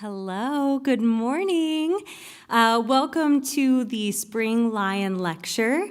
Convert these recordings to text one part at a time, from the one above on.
Hello, good morning. Welcome to the Spring Lion Lecture.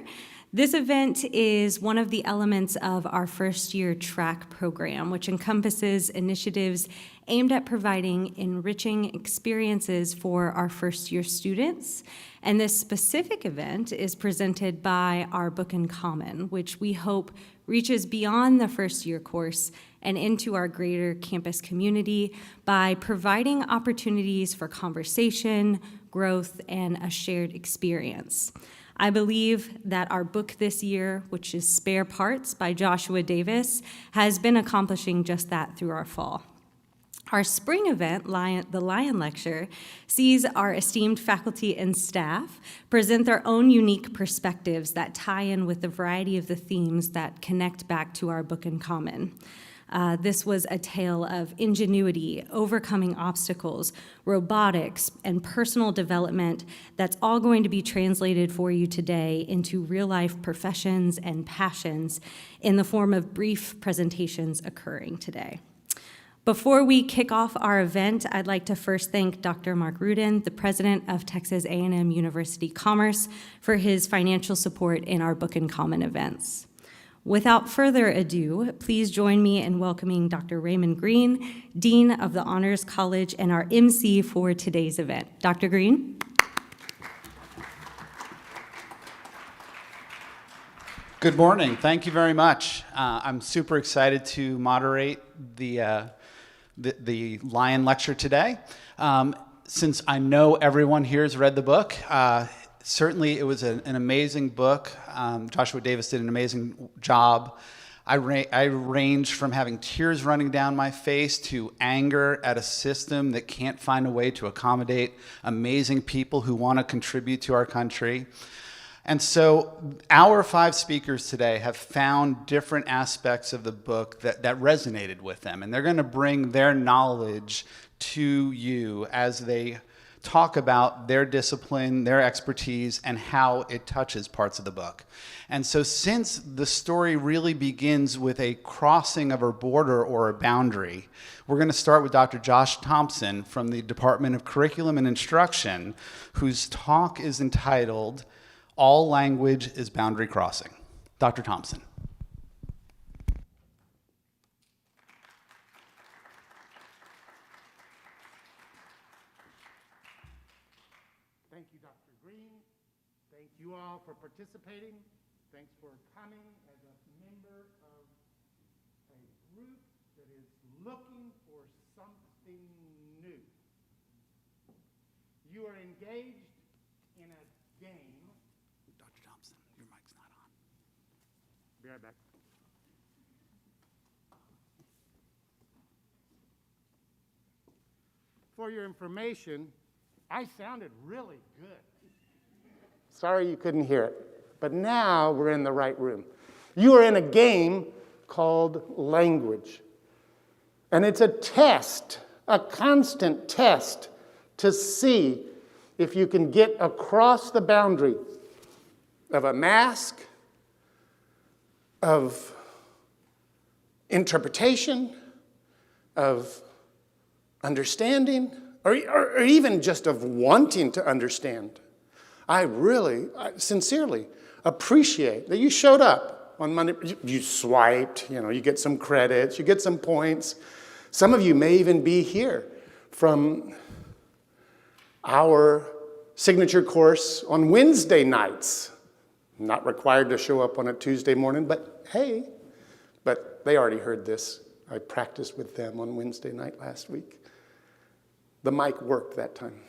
This event is one of the elements of our first year track program, which encompasses initiatives aimed at providing enriching experiences for our first year students. And this specific event is presented by our Book in Common, which we hope reaches beyond the first year course and into our greater campus community by providing opportunities for conversation, growth, and a shared experience. I believe that our book this year, which is Spare Parts by Joshua Davis, has been accomplishing just that through our fall. Our spring event, the Lion Lecture, sees our esteemed faculty and staff present their own unique perspectives that tie in with the variety of the themes that connect back to our Book in Common. This was a tale of ingenuity, overcoming obstacles, robotics, and personal development that's all going to be translated for you today into real-life professions and passions in the form of brief presentations occurring today. Before we kick off our event, I'd like to first thank Dr. Mark Rudin, the president of Texas A&M University Commerce, for his financial support in our Book in Common events. Without further ado, please join me in welcoming Dr. Raymond Green, Dean of the Honors College and our MC for today's event. Dr. Green. Good morning. Thank you very much. I'm super excited to moderate the Lion Lecture today. Since I know everyone here has read the book, certainly it was an amazing book. Joshua Davis did an amazing job. I ranged from having tears running down my face to anger at a system that can't find a way to accommodate amazing people who want to contribute to our country. And so our 5 speakers today have found different aspects of the book that resonated with them, and they're going to bring their knowledge to you as they talk about their discipline, their expertise, and how it touches parts of the book. And so since the story really begins with a crossing of a border or a boundary, we're going to start with Dr. Josh Thompson from the Department of Curriculum and Instruction, whose talk is entitled, All Language is Boundary Crossing. Dr. Thompson. Thank you, Dr. Green. Thank you all for participating. Thanks for coming as a member of a group that is looking for something new. You are engaged in a game. Dr. Thompson, your mic's not on. Be right back. For your information, I sounded really good. Sorry you couldn't hear it, but now we're in the right room. You are in a game called language. And it's a test, a constant test to see if you can get across the boundary of a mask, of interpretation, of understanding, or even just of wanting to understand. I sincerely appreciate that you showed up on Monday. You swiped, you get some credits, you get some points. Some of you may even be here from our signature course on Wednesday nights. Not required to show up on a Tuesday morning, but hey, but they already heard this. I practiced with them on Wednesday night last week. The mic worked that time.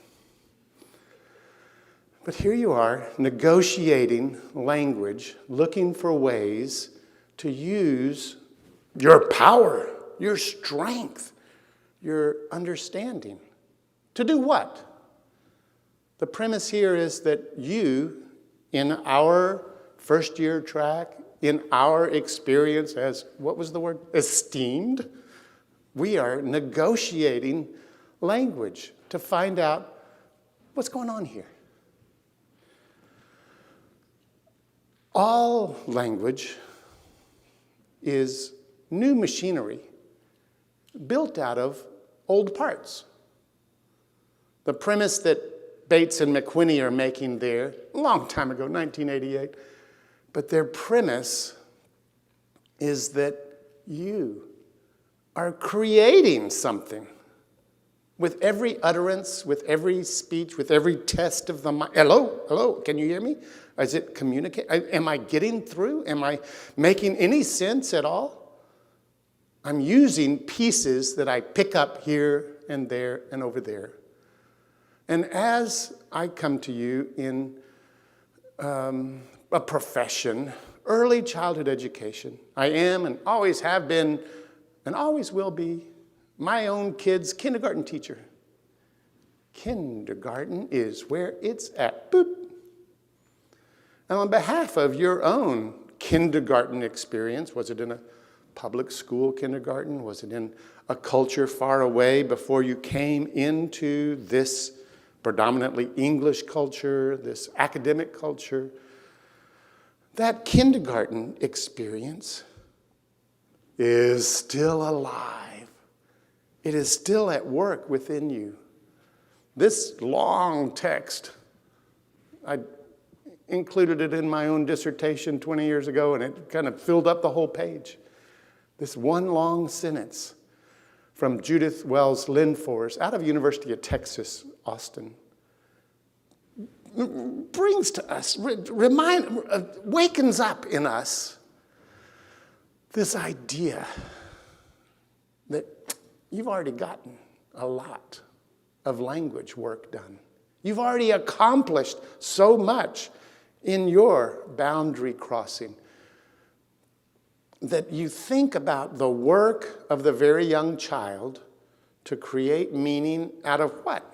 But here you are, negotiating language, looking for ways to use your power, your strength, your understanding. To do what? The premise here is that you, in our first year track, in our experience as, what was the word? Esteemed, we are negotiating language to find out what's going on here. All language is new machinery built out of old parts. The premise that Bates and McWhinney are making there, a long time ago, 1988, but their premise is that you are creating something with every utterance, with every speech, with every test of the mind. Hello, can you hear me? Is it communicate? Am I getting through? Am I making any sense at all? I'm using pieces that I pick up here and there and over there. And as I come to you in a profession, early childhood education, I am and always have been and always will be my own kid's kindergarten teacher. Kindergarten is where it's at. Boop. And on behalf of your own kindergarten experience, was it in a public school kindergarten? Was it in a culture far away before you came into this predominantly English culture, this academic culture? That kindergarten experience is still alive. It is still at work within you. This long text, I included it in my own dissertation 20 years ago, and it kind of filled up the whole page. This one long sentence from Judith Wells Lindfors out of University of Texas, Austin, brings to us, wakens up in us this idea that you've already gotten a lot of language work done. You've already accomplished so much in your boundary crossing that you think about the work of the very young child to create meaning out of what?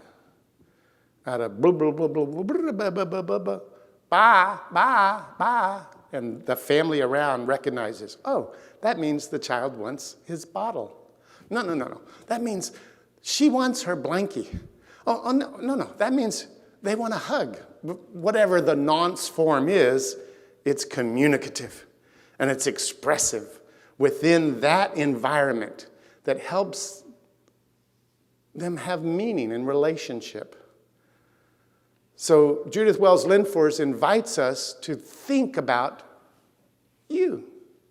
Out of blah, blah, blah, blah, blah, blah, blah, blah, blah, blah, blah, bah, bah, bah. And the family around recognizes, oh, that means the child wants his bottle. No. That means she wants her blankie. Oh, no. That means they want a hug. Whatever the nonce form is, it's communicative and it's expressive within that environment that helps them have meaning and relationship. So Judith Wells Lindfors invites us to think about you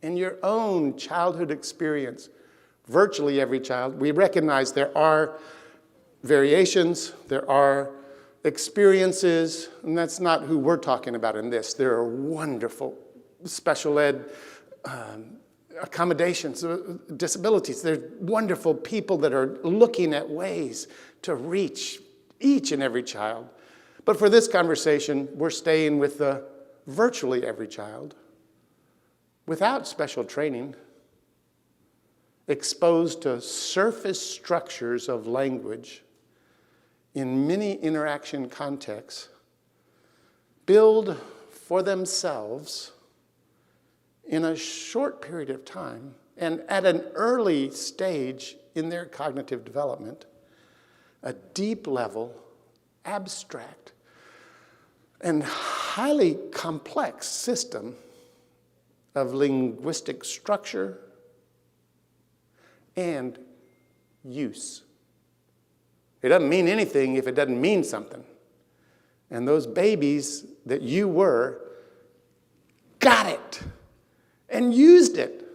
and your own childhood experience. Virtually every child. We recognize there are variations, there are experiences, and that's not who we're talking about in this. There are wonderful special ed accommodations, disabilities. There's wonderful people that are looking at ways to reach each and every child. But for this conversation, we're staying with the virtually every child without special training, exposed to surface structures of language in many interaction contexts, build for themselves in a short period of time and at an early stage in their cognitive development, a deep level, abstract, and highly complex system of linguistic structure and use. It doesn't mean anything if it doesn't mean something. And those babies that you were got it and used it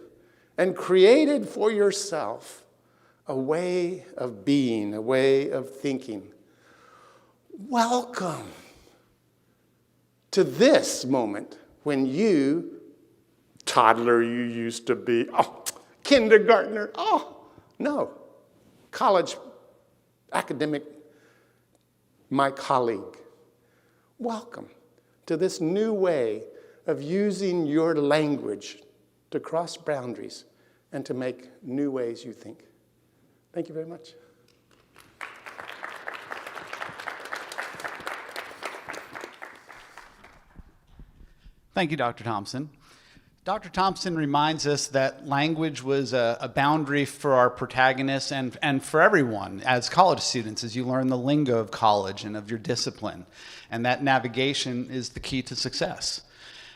and created for yourself a way of being, a way of thinking. Welcome to this moment when you, toddler you used to be, oh, kindergartner, oh, no, college academic, my colleague. Welcome to this new way of using your language to cross boundaries and to make new ways you think. Thank you very much. Thank you, Dr. Thompson. Dr. Thompson reminds us that language was a boundary for our protagonists and for everyone as college students, as you learn the lingo of college and of your discipline. And that navigation is the key to success.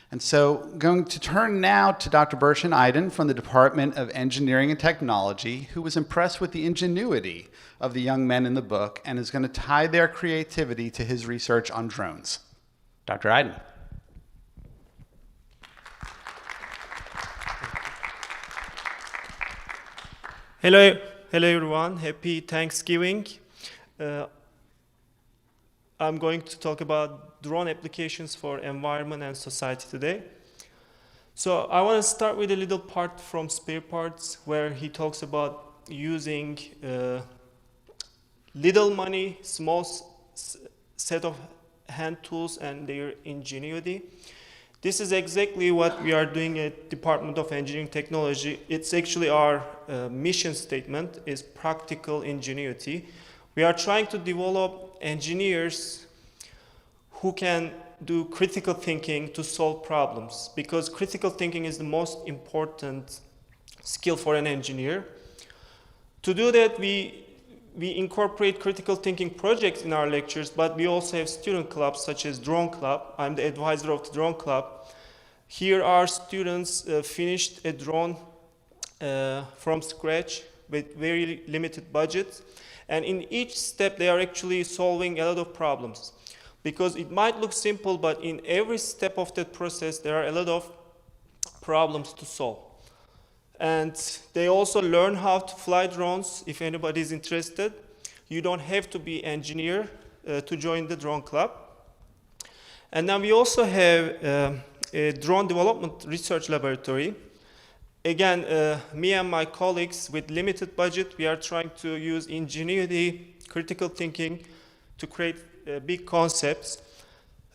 And so going to turn now to Dr. Bertrand Iden from the Department of Engineering and Technology, who was impressed with the ingenuity of the young men in the book and is going to tie their creativity to his research on drones. Dr. Iden. Hello everyone. Happy Thanksgiving. I'm going to talk about drone applications for environment and society today. So I want to start with a little part from spare parts where he talks about using little money, small set of hand tools and their ingenuity. This is exactly what we are doing at Department of Engineering Technology. It's actually our mission statement is practical ingenuity. We are trying to develop engineers who can do critical thinking to solve problems, because critical thinking is the most important skill for an engineer. To do that, we incorporate critical thinking projects in our lectures, but we also have student clubs such as Drone Club. I'm the advisor of the Drone Club. Here our students finished a drone from scratch with very limited budgets. And in each step, they are actually solving a lot of problems. Because it might look simple, but in every step of that process, there are a lot of problems to solve. And they also learn how to fly drones, if anybody is interested. You don't have to be an engineer to join the Drone Club. And then we also have a drone development research laboratory. Again, me and my colleagues with limited budget, we are trying to use ingenuity, critical thinking to create big concepts.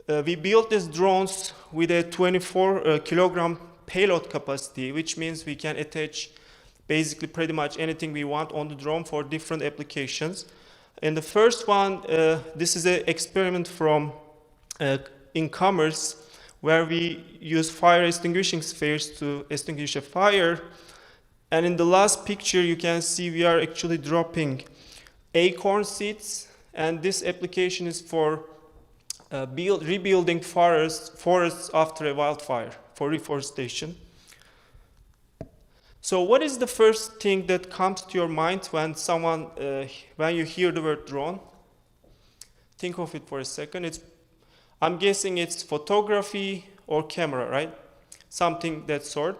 We built these drones with a 24 kilogram payload capacity, which means we can attach basically pretty much anything we want on the drone for different applications. And the first one, this is an experiment from in commerce, where we use fire extinguishing spheres to extinguish a fire. And in the last picture, you can see we are actually dropping acorn seeds. And this application is for rebuilding forests after a wildfire, for reforestation. So what is the first thing that comes to your mind when when you hear the word drone? Think of it for a second. I'm guessing it's photography or camera, right? Something that sort.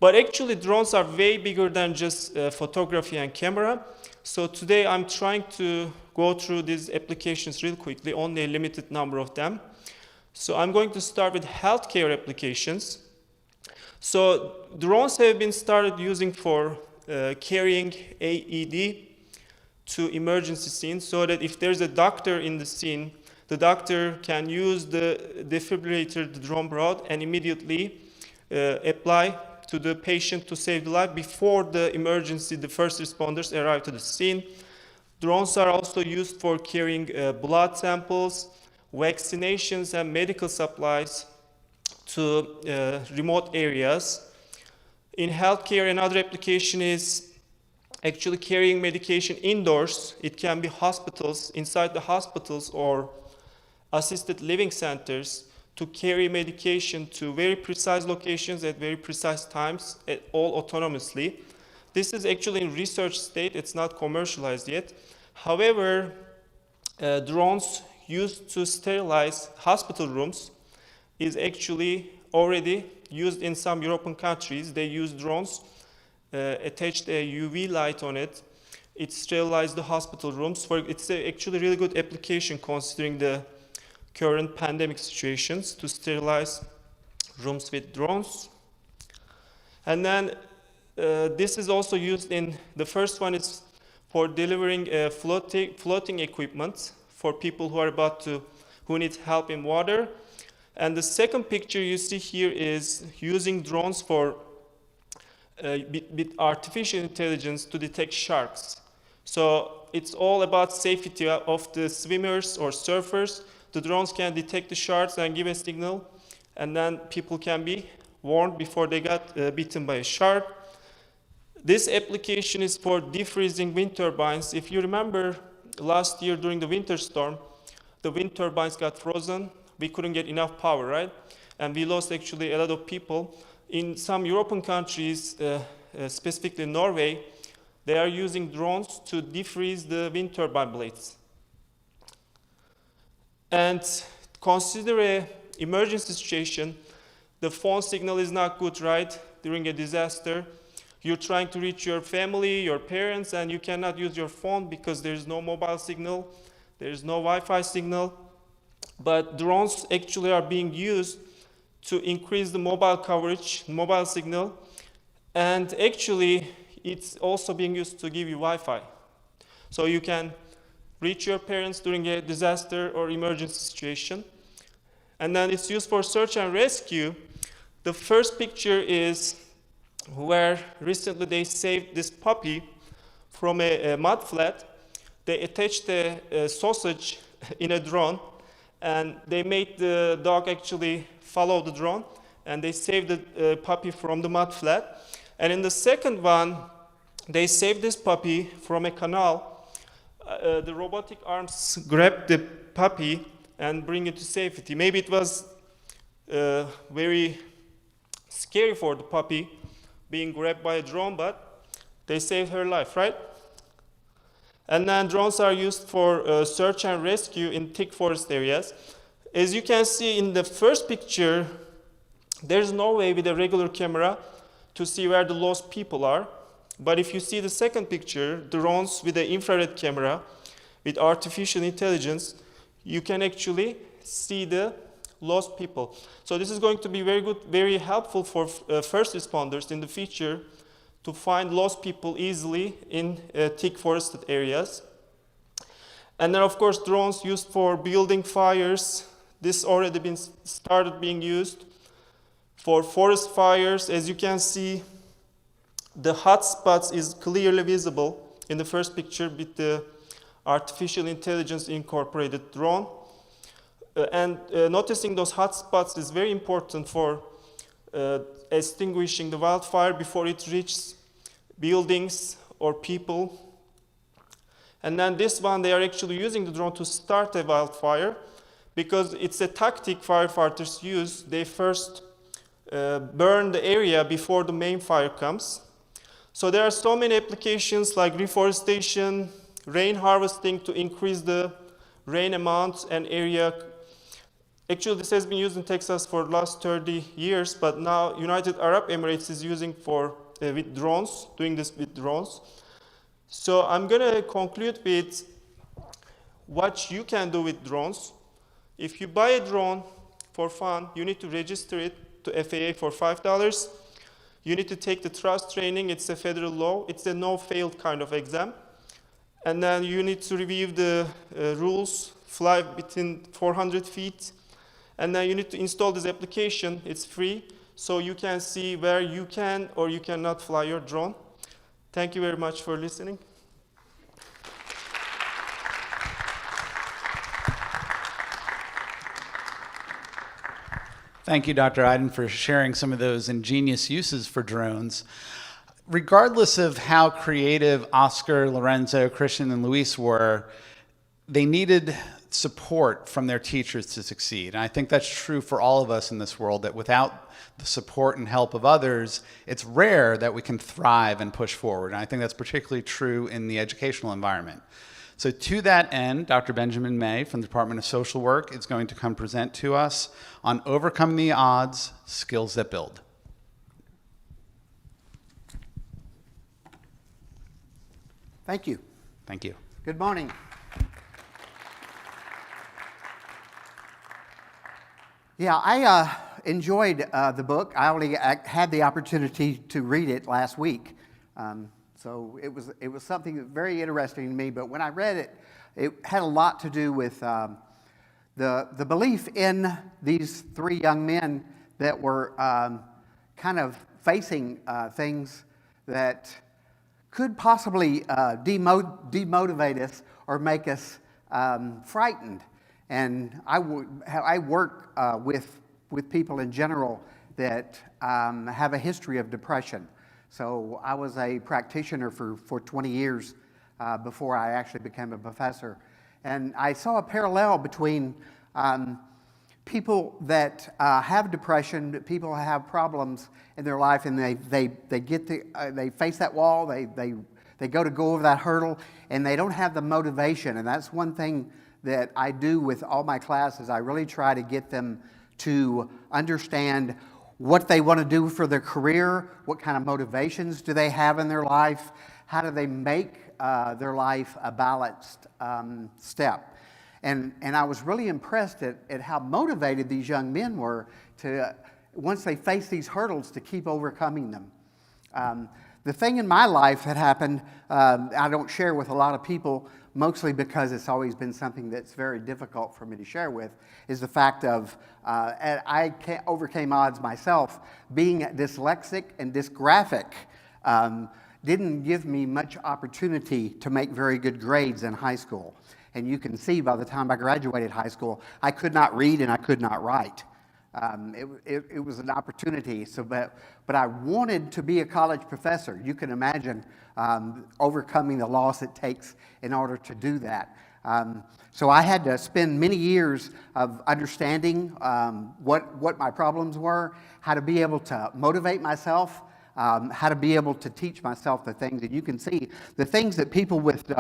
But actually drones are way bigger than just photography and camera. So today I'm trying to go through these applications real quickly, only a limited number of them. So I'm going to start with healthcare applications. So drones have been started using for carrying AED to emergency scenes, so that if there's a doctor in the scene, the doctor can use the defibrillator the drone brought and immediately apply to the patient to save the life before the first responders arrive to the scene. Drones are also used for carrying blood samples, vaccinations, and medical supplies to remote areas. In healthcare, another application is actually carrying medication indoors. It can be hospitals, inside the hospitals, or assisted living centers, to carry medication to very precise locations at very precise times, all autonomously. This is actually in research state. It's not commercialized yet. However, drones used to sterilize hospital rooms is actually already used in some European countries. They use drones, attached a UV light on it. It sterilizes the hospital rooms. It's actually a really good application considering the current pandemic situations, to sterilize rooms with drones. And then this is also used in, the first one is for delivering floating equipment for people who need help in water. And the second picture you see here is using drones for with artificial intelligence to detect sharks. So it's all about safety of the swimmers or surfers. The drones can detect the sharks and give a signal, and then people can be warned before they got bitten by a shark. This application is for defreezing wind turbines. If you remember last year during the winter storm, the wind turbines got frozen. We couldn't get enough power, right? and we lost actually a lot of people. In some European countries, specifically Norway, they are using drones to defreeze the wind turbine blades. And consider an emergency situation. The phone signal is not good, right? During a disaster, you're trying to reach your family, your parents, and you cannot use your phone because there's no mobile signal, there's no Wi-Fi signal. But drones actually are being used to increase the mobile coverage, mobile signal, and actually it's also being used to give you Wi-Fi. So you can reach your parents during a disaster or emergency situation. And then it's used for search and rescue. The first picture is where recently they saved this puppy from a mud flat. They attached a sausage in a drone, and they made the dog actually follow the drone, and they saved the puppy from the mud flat. And in the second one, they saved this puppy from a canal. The robotic arms grabbed the puppy and bring it to safety. Maybe it was very scary for the puppy being grabbed by a drone, but they saved her life, right? And then drones are used for search and rescue in thick forest areas. As you can see in the first picture, there's no way with a regular camera to see where the lost people are. But if you see the second picture, drones with an infrared camera, with artificial intelligence, you can actually see the lost people. So this is going to be very good, very helpful for first responders in the future to find lost people easily in thick forested areas. And then of course drones used for building fires. This already been started being used for forest fires. As you can see, the hot spots is clearly visible in the first picture with the artificial intelligence incorporated drone. Noticing those hot spots is very important for extinguishing the wildfire before it reaches buildings or people. And then this one, they are actually using the drone to start a wildfire because it's a tactic firefighters use. They first burn the area before the main fire comes. So there are so many applications like reforestation, rain harvesting to increase the rain amount and area. Actually, this has been used in Texas for the last 30 years, but now United Arab Emirates is using with drones, doing this with drones. So I'm going to conclude with what you can do with drones. If you buy a drone for fun, you need to register it to FAA for $5. You need to take the trust training. It's a federal law. It's a no-fail kind of exam. And then you need to review the rules, fly within 400 feet. And then you need to install this application. It's free, so you can see where you can or you cannot fly your drone. Thank you very much for listening. Thank you, Dr. Iden, for sharing some of those ingenious uses for drones. Regardless of how creative Oscar, Lorenzo, Christian, and Luis were, they needed support from their teachers to succeed. And I think that's true for all of us in this world, that without the support and help of others, it's rare that we can thrive and push forward. And I think that's particularly true in the educational environment. So to that end, Dr. Benjamin May from the Department of Social Work is going to come present to us on Overcoming the Odds, Skills That Build. Thank you. Thank you. Good morning. Yeah, I enjoyed the book. I only had the opportunity to read it last week. So it was something very interesting to me. But when I read it, it had a lot to do with the belief in these three young men that were kind of facing things that could possibly demotivate us or make us frightened. And I work with people in general that have a history of depression. So I was a practitioner for 20 years before I actually became a professor. And I saw a parallel between people that have depression, people who have problems in their life, and they face that wall, they go over that hurdle, and they don't have the motivation. And that's one thing that I do with all my classes. I really try to get them to understand what they want to do for their career, what kind of motivations do they have in their life, how do they make their life a balanced step. And I was really impressed at how motivated these young men were to, once they face these hurdles, to keep overcoming them. The thing in my life that happened, I don't share with a lot of people, mostly because it's always been something that's very difficult for me to share with, is the fact of I overcame odds myself. Being dyslexic and dysgraphic didn't give me much opportunity to make very good grades in high school. And you can see by the time I graduated high school, I could not read and I could not write. It was an opportunity, but I wanted to be a college professor. You can imagine overcoming the loss it takes in order to do that. So I had to spend many years of understanding what my problems were, how to be able to motivate myself, how to be able to teach myself the things. And you can see the things that people with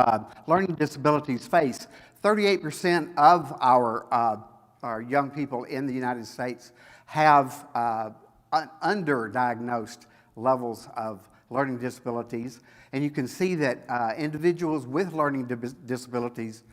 learning disabilities face. 38% of our young people in the United States have underdiagnosed levels of learning disabilities. And you can see that individuals with learning disabilities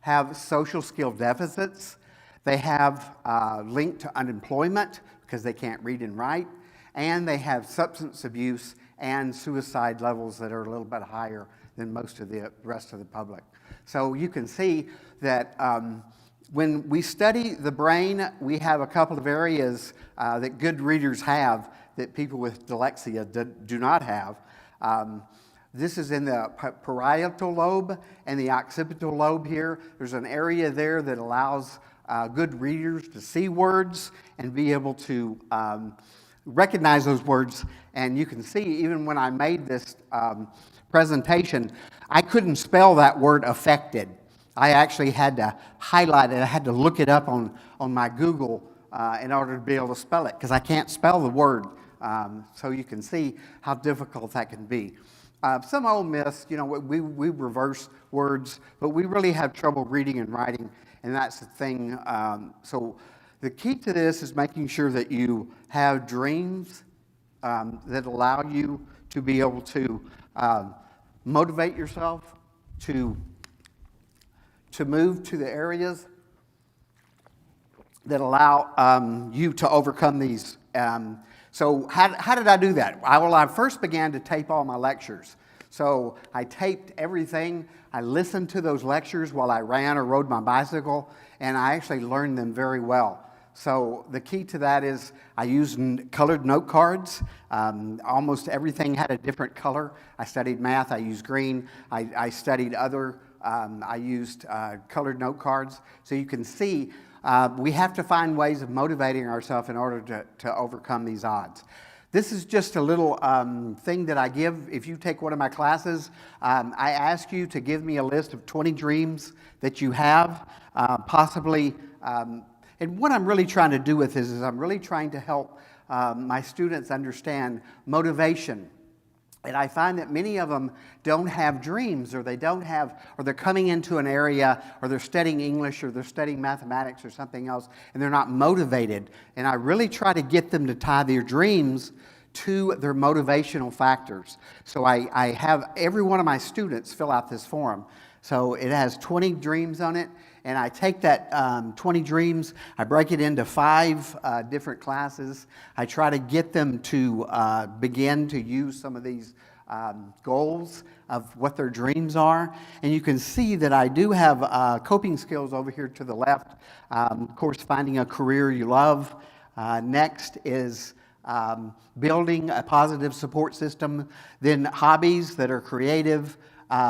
have social skill deficits. They have linked to unemployment because they can't read and write. And they have substance abuse and suicide levels that are a little bit higher than most of the rest of the public. So you can see that when we study the brain, we have a couple of areas that good readers have that people with dyslexia do not have. This is in the parietal lobe and the occipital lobe here. There's an area there that allows good readers to see words and be able to recognize those words. And you can see, even when I made this presentation, I couldn't spell that word affected. I actually had to highlight it. I had to look it up on my Google in order to be able to spell it, because I can't spell the word. So you can see how difficult that can be. Some old myths, we reverse words, but we really have trouble reading and writing, and that's the thing. So the key to this is making sure that you have dreams that allow you to be able to motivate yourself to move to the areas that allow you to overcome these. So how did I do that? I first began to tape all my lectures. So I taped everything. I listened to those lectures while I ran or rode my bicycle, and I actually learned them very well. So the key to that is I used colored note cards. Almost everything had a different color. I studied math. I used green. I studied other. I used colored note cards. So you can see we have to find ways of motivating ourselves in order to overcome these odds. This is just a little thing that I give. If you take one of my classes, I ask you to give me a list of 20 dreams that you have, possibly. And what I'm really trying to do with this is I'm really trying to help my students understand motivation. And I find that many of them don't have dreams, or they're coming into an area, or they're studying English, or they're studying mathematics or something else, and they're not motivated. And I really try to get them to tie their dreams to their motivational factors. So I have every one of my students fill out this form. So it has 20 dreams on it, and I take that 20 dreams, I break it into 5 different classes. I try to get them to begin to use some of these goals of what their dreams are. And you can see that I do have coping skills over here to the left. Of course, finding a career you love. Next is building a positive support system. Then hobbies that are creative,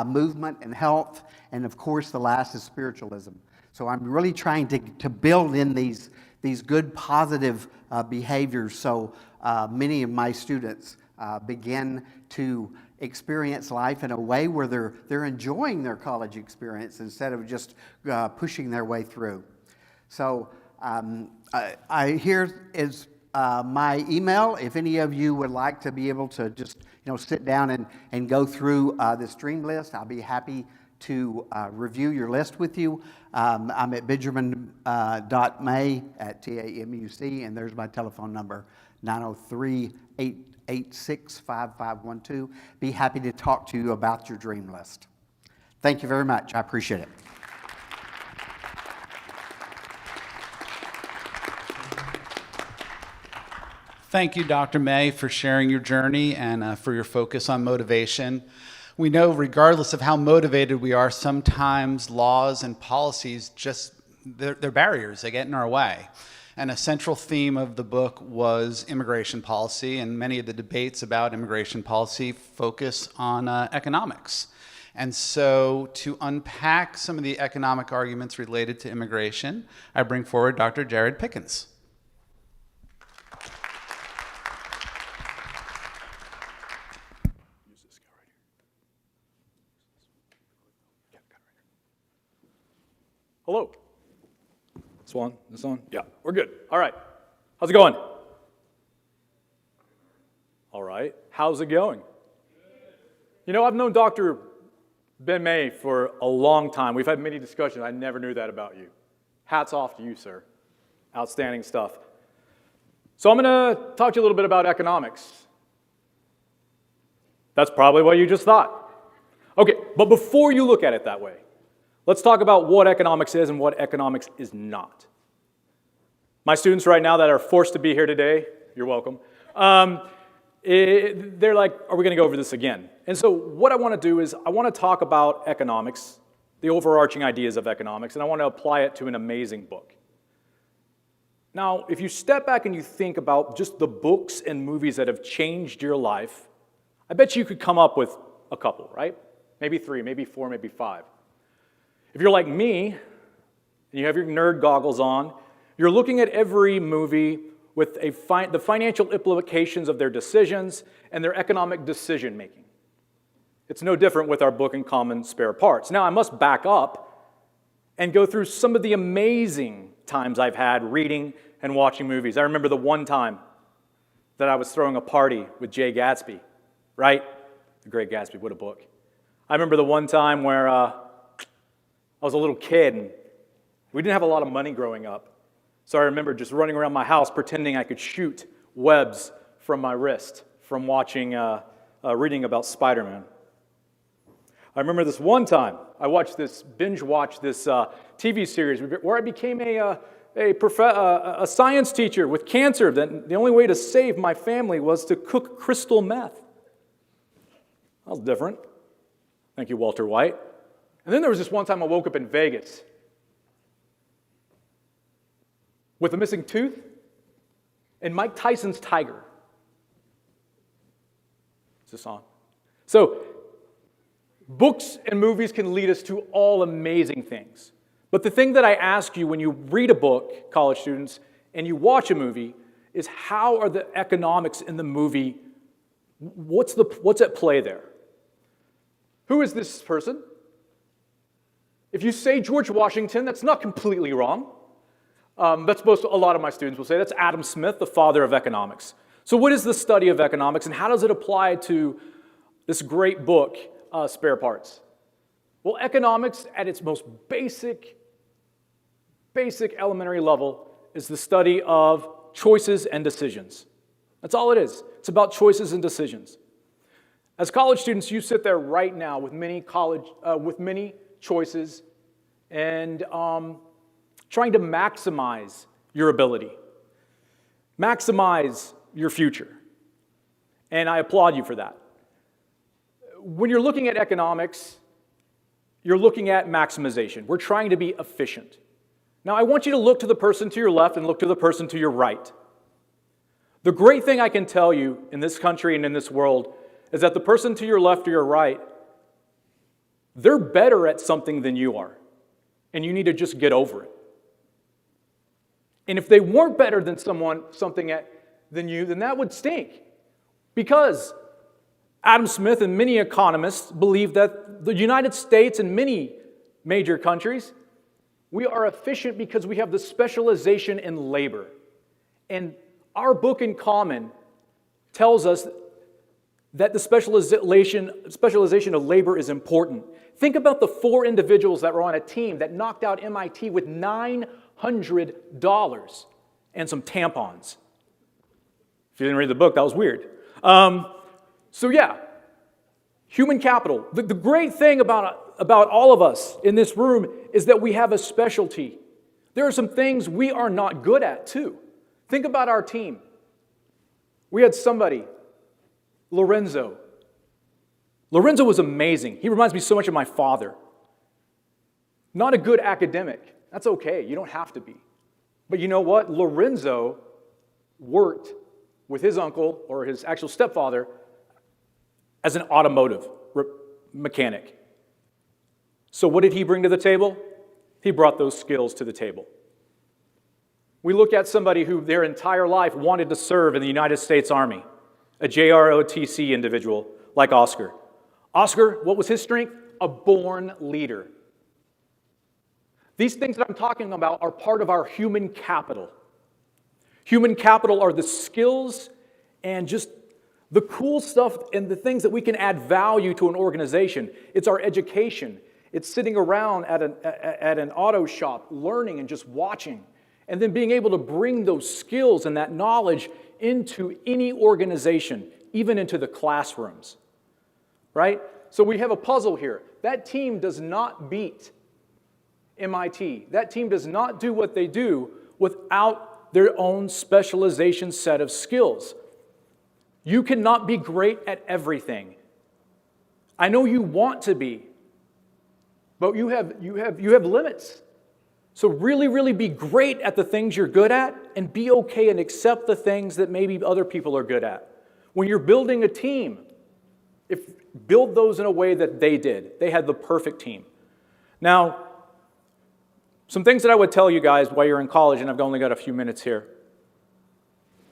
movement and health, and of course the last is spiritualism. So I'm really trying to build in these good positive behaviors, so many of my students begin to experience life in a way where they're enjoying their college experience instead of just pushing their way through. So Here is my email. If any of you would like to be able to just sit down and go through this dream list, I'll be happy to review your list with you. I'm at benjamin.may@TAMU-C, and there's my telephone number, 903-886-5512. Be happy to talk to you about your dream list. Thank you very much. I appreciate it. Thank you, Dr. May, for sharing your journey and for your focus on motivation. We know regardless of how motivated we are, sometimes laws and policies they're barriers, they get in our way. And a central theme of the book was immigration policy, and many of the debates about immigration policy focus on economics. And so to unpack some of the economic arguments related to immigration, I bring forward Dr. Jared Pickens. Hello. This on? Yeah, we're good. All right. How's it going? All right. How's it going? I've known Dr. Ben May for a long time. We've had many discussions. I never knew that about you. Hats off to you, sir. Outstanding stuff. So I'm going to talk to you a little bit about economics. That's probably what you just thought. Okay, but before you look at it that way, let's talk about what economics is and what economics is not. My students right now that are forced to be here today, you're welcome, they're like, are we going to go over this again? And so what I want to do is I want to talk about economics, the overarching ideas of economics, and I want to apply it to an amazing book. Now, if you step back and you think about just the books and movies that have changed your life, I bet you could come up with a couple, right? Maybe 3, maybe 4, maybe 5. If you're like me, and you have your nerd goggles on, you're looking at every movie with the financial implications of their decisions and their economic decision making. It's no different with our book In Common Spare Parts. Now, I must back up and go through some of the amazing times I've had reading and watching movies. I remember the one time that I was throwing a party with Jay Gatsby, right? The Great Gatsby, what a book. I remember the one time where I was a little kid, and we didn't have a lot of money growing up. So I remember just running around my house pretending I could shoot webs from my wrist from watching, reading about Spider-Man. I remember this one time, I binge-watched this TV series where I became a science teacher with cancer. That the only way to save my family was to cook crystal meth. That was different. Thank you, Walter White. And then there was this one time I woke up in Vegas with a missing tooth and Mike Tyson's tiger. Is this on? So, books and movies can lead us to all amazing things. But the thing that I ask you when you read a book, college students, and you watch a movie, is how are the economics in the movie, what's at play there? Who is this person? If you say George Washington, that's not completely wrong. That's a lot of my students will say that's Adam Smith, the father of economics. So what is the study of economics, and how does it apply to this great book, Spare Parts? Well, economics at its most basic elementary level is the study of choices and decisions. That's all it is. It's about choices and decisions. As college students, you sit there right now with many choices and trying to maximize your ability, maximize your future. And I applaud you for that. When you're looking at economics, you're looking at maximization. We're trying to be efficient. Now, I want you to look to the person to your left and look to the person to your right. The great thing I can tell you in this country and in this world is that the person to your left or your right, they're better at something than you are, and you need to just get over it. And if they weren't better than than you, then that would stink. Because Adam Smith and many economists believe that the United States and many major countries We are efficient because we have the specialization in labor. And our book in common tells us that the specialization of labor is important. Think about the 4 individuals that were on a team that knocked out MIT with $900 and some tampons. If you didn't read the book, that was weird. So yeah, human capital. The great thing about all of us in this room is that we have a specialty. There are some things we are not good at too. Think about our team. We had somebody, Lorenzo. Lorenzo was amazing. He reminds me so much of my father. Not a good academic. That's okay. You don't have to be. But you know what? Lorenzo worked with his uncle or his actual stepfather as an automotive mechanic. So what did he bring to the table? He brought those skills to the table. We look at somebody who their entire life wanted to serve in the United States Army, a JROTC individual like Oscar. Oscar, what was his strength? A born leader. These things that I'm talking about are part of our human capital. Human capital are the skills and just the cool stuff and the things that we can add value to an organization. It's our education. It's sitting around at an auto shop, learning and just watching, and then being able to bring those skills and that knowledge into any organization, even into the classrooms, right? So we have a puzzle here. That team does not beat MIT. That team does not do what they do without their own specialization set of skills. You cannot be great at everything. I know you want to be, but you have limits. So really be great at the things you're good at and be okay and accept the things that maybe other people are good at. When you're building a team, build those in a way that they did. They had the perfect team. Now, some things that I would tell you guys while you're in college, and I've only got a few minutes here.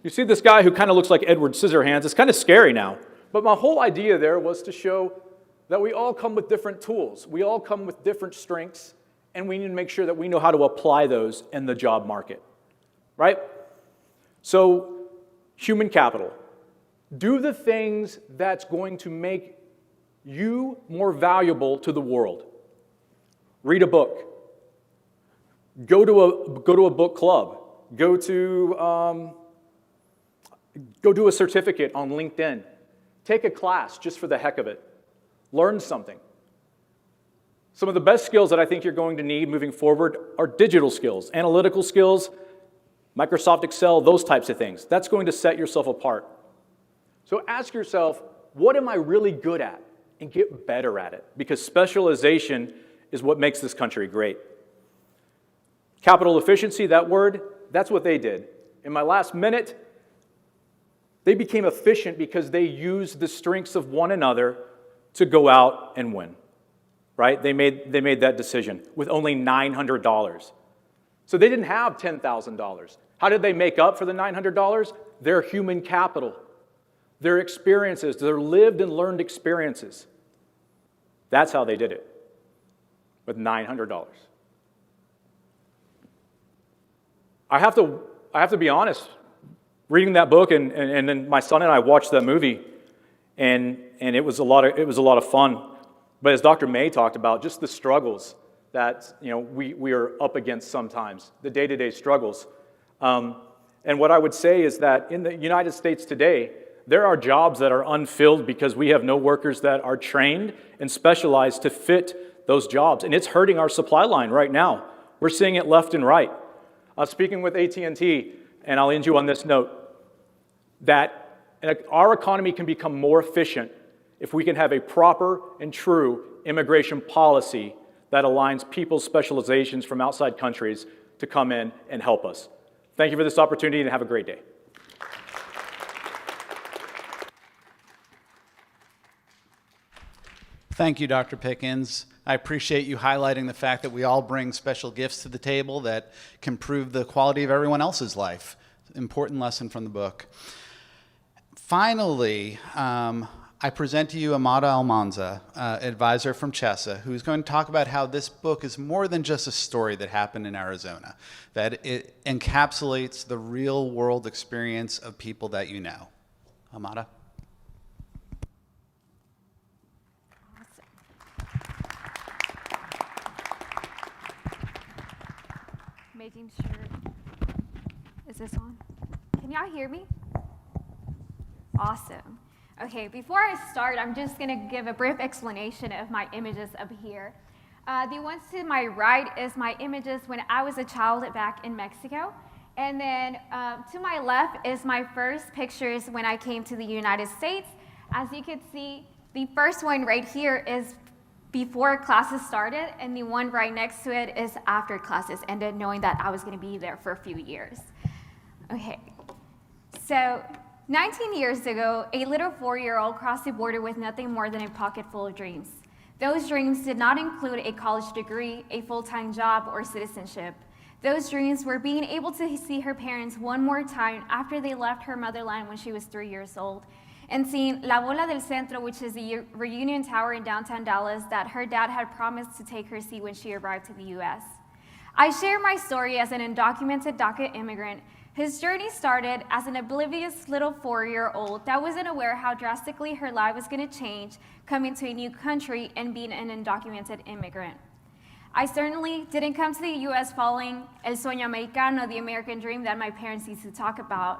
You see this guy who kind of looks like Edward Scissorhands. It's kind of scary now. But my whole idea there was to show that we all come with different tools. We all come with different strengths, and we need to make sure that we know how to apply those in the job market, right? So, human capital. Do the things that's going to make you more valuable to the world. Read a book. Go to a book club. Go do a certificate on LinkedIn. Take a class just for the heck of it. Learn something. Some of the best skills that I think you're going to need moving forward are digital skills, analytical skills, Microsoft Excel, those types of things. That's going to set yourself apart. So ask yourself, what am I really good at? And get better at it, because specialization is what makes this country great. Capital efficiency, that word, that's what they did. In my last minute, they became efficient because they used the strengths of one another to go out and win, right? They made that decision with only $900. So they didn't have $10,000. How did they make up for the $900? Their human capital, their experiences, their lived and learned experiences. That's how they did it, with $900. I have to be honest. Reading that book, and then my son and I watched that movie, and it was a lot of fun. But as Dr. May talked about, just the struggles that we are up against sometimes, the day-to-day struggles. And what I would say is that in the United States today, there are jobs that are unfilled because we have no workers that are trained and specialized to fit those jobs, and it's hurting our supply line right now. We're seeing it left and right. Speaking with AT&T, and I'll end you on this note, that our economy can become more efficient if we can have a proper and true immigration policy that aligns people's specializations from outside countries to come in and help us. Thank you for this opportunity, and have a great day. Thank you, Dr. Pickens. I appreciate you highlighting the fact that we all bring special gifts to the table that can improve the quality of everyone else's life. Important lesson from the book. Finally, I present to you Amada Almanza, advisor from CHESA, who's going to talk about how this book is more than just a story that happened in Arizona, that it encapsulates the real world experience of people that you know. Amada? Making sure. Is this on? Can y'all hear me? Awesome. Okay, before I start, I'm just going to give a brief explanation of my images up here. The ones to my right is my images when I was a child back in Mexico. And then to my left is my first pictures when I came to the United States. As you can see, the first one right here is before classes started, and the one right next to it is after classes ended, knowing that I was going to be there for a few years. Okay, so 19 years ago, a little 4-year-old crossed the border with nothing more than a pocket full of dreams. Those dreams did not include a college degree, a full-time job, or citizenship. Those dreams were being able to see her parents one more time after they left her motherland when she was 3 years old, and seeing La Bola del Centro, which is the reunion tower in downtown Dallas that her dad had promised to take her see when she arrived to the US. I share my story as an undocumented DACA immigrant. His journey started as an oblivious little 4-year-old that wasn't aware how drastically her life was going to change coming to a new country and being an undocumented immigrant. I certainly didn't come to the US following El Sueño Americano, the American dream that my parents used to talk about.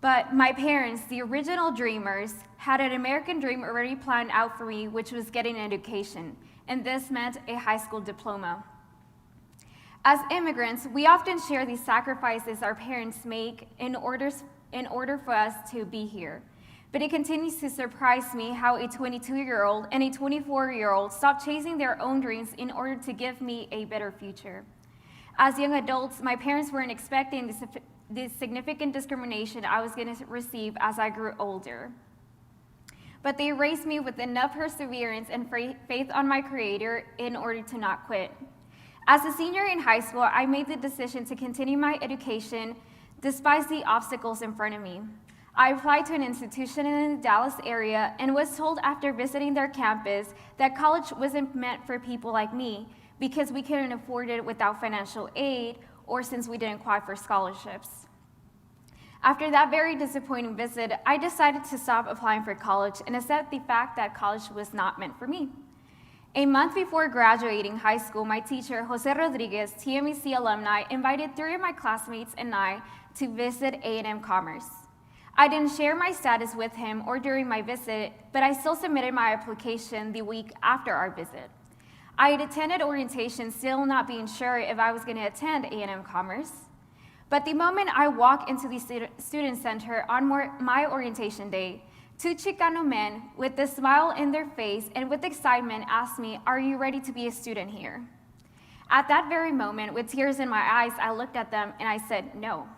But my parents, the original dreamers, had an American dream already planned out for me, which was getting an education, and this meant a high school diploma. As immigrants, we often share the sacrifices our parents make in order for us to be here. But it continues to surprise me how a 22-year-old and a 24-year-old stop chasing their own dreams in order to give me a better future. As young adults, my parents weren't expecting the significant discrimination I was going to receive as I grew older. But they raised me with enough perseverance and faith on my Creator in order to not quit. As a senior in high school, I made the decision to continue my education despite the obstacles in front of me. I applied to an institution in the Dallas area and was told after visiting their campus that college wasn't meant for people like me because we couldn't afford it without financial aid or since we didn't qualify for scholarships. After that very disappointing visit, I decided to stop applying for college and accept the fact that college was not meant for me. A month before graduating high school, my teacher, Jose Rodriguez, TAMU-C alumni, invited 3 of my classmates and I to visit A&M Commerce. I didn't share my status with him or during my visit, but I still submitted my application the week after our visit. I had attended orientation still not being sure if I was going to attend A&M Commerce. But the moment I walked into the student center on my orientation day, 2 Chicano men with a smile in their face and with excitement asked me, "Are you ready to be a student here?" At that very moment, with tears in my eyes, I looked at them and I said, "No."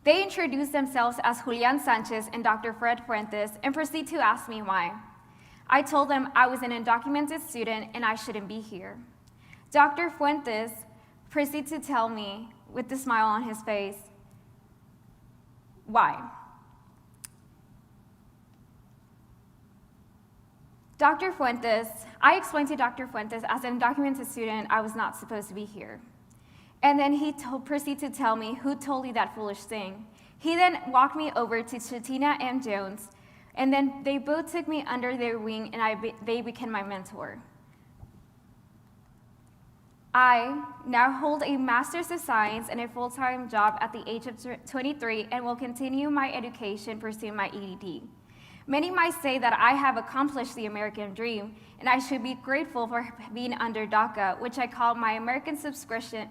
They introduced themselves as Julian Sanchez and Dr. Fred Fuentes and proceeded to ask me why. I told them I was an undocumented student and I shouldn't be here. Dr. Fuentes proceeded to tell me, with a smile on his face, why. I explained to Dr. Fuentes as an undocumented student I was not supposed to be here. And then he proceeded to tell me who told you that foolish thing. He then walked me over to Chatina M. Jones, and then they both took me under their wing and they became my mentor. I now hold a Master's of Science and a full-time job at the age of 23 and will continue my education pursuing my EDD. Many might say that I have accomplished the American dream, and I should be grateful for being under DACA, which I call my American subscription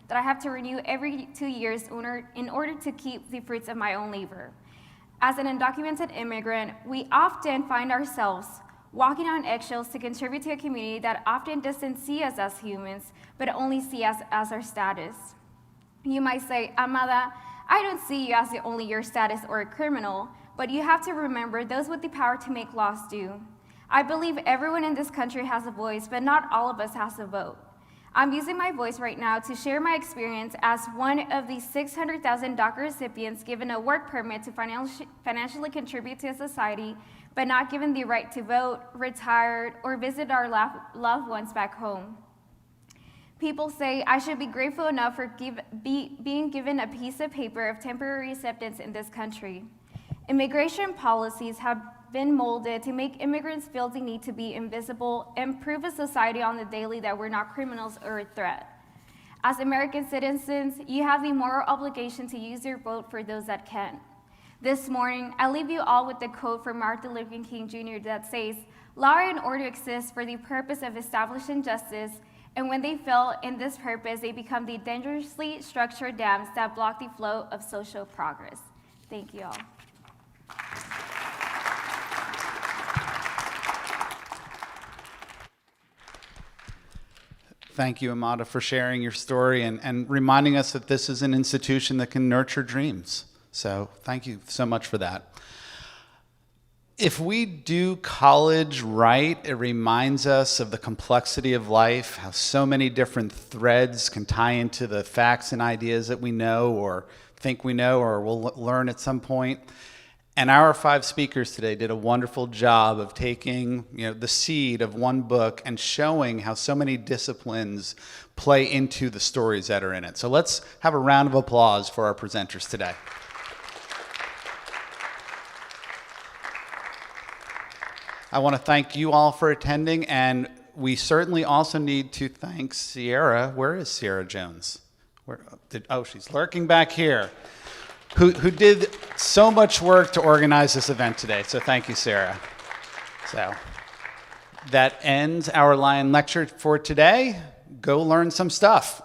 that I have to renew every 2 years in order to keep the fruits of my own labor. As an undocumented immigrant, we often find ourselves walking on eggshells to contribute to a community that often doesn't see us as humans, but only see us as our status. You might say, "Amada, I don't see you as only your status or a criminal," but you have to remember those with the power to make laws do. I believe everyone in this country has a voice, but not all of us has a vote. I'm using my voice right now to share my experience as one of the 600,000 DACA recipients given a work permit to financially contribute to society, but not given the right to vote, retired, or visit our loved ones back home. People say I should be grateful enough for being given a piece of paper of temporary acceptance in this country. Immigration policies have been molded to make immigrants feel the need to be invisible and prove to society on the daily that we're not criminals or a threat. As American citizens, you have the moral obligation to use your vote for those that can. This morning, I leave you all with the quote from Martin Luther King Jr. that says, "Law and order exist for the purpose of establishing justice, and when they fail in this purpose, they become the dangerously structured dams that block the flow of social progress." Thank you all. Thank you, Amada, for sharing your story and reminding us that this is an institution that can nurture dreams. So thank you so much for that. If we do college right, it reminds us of the complexity of life, how so many different threads can tie into the facts and ideas that we know or think we know or will learn at some point. And our 5 speakers today did a wonderful job of taking, the seed of one book and showing how so many disciplines play into the stories that are in it. So let's have a round of applause for our presenters today. I want to thank you all for attending, and we certainly also need to thank Sierra. Where is Sierra Jones? She's lurking back here. Who did so much work to organize this event today. So thank you, Sarah. So that ends our Lion Lecture for today. Go learn some stuff.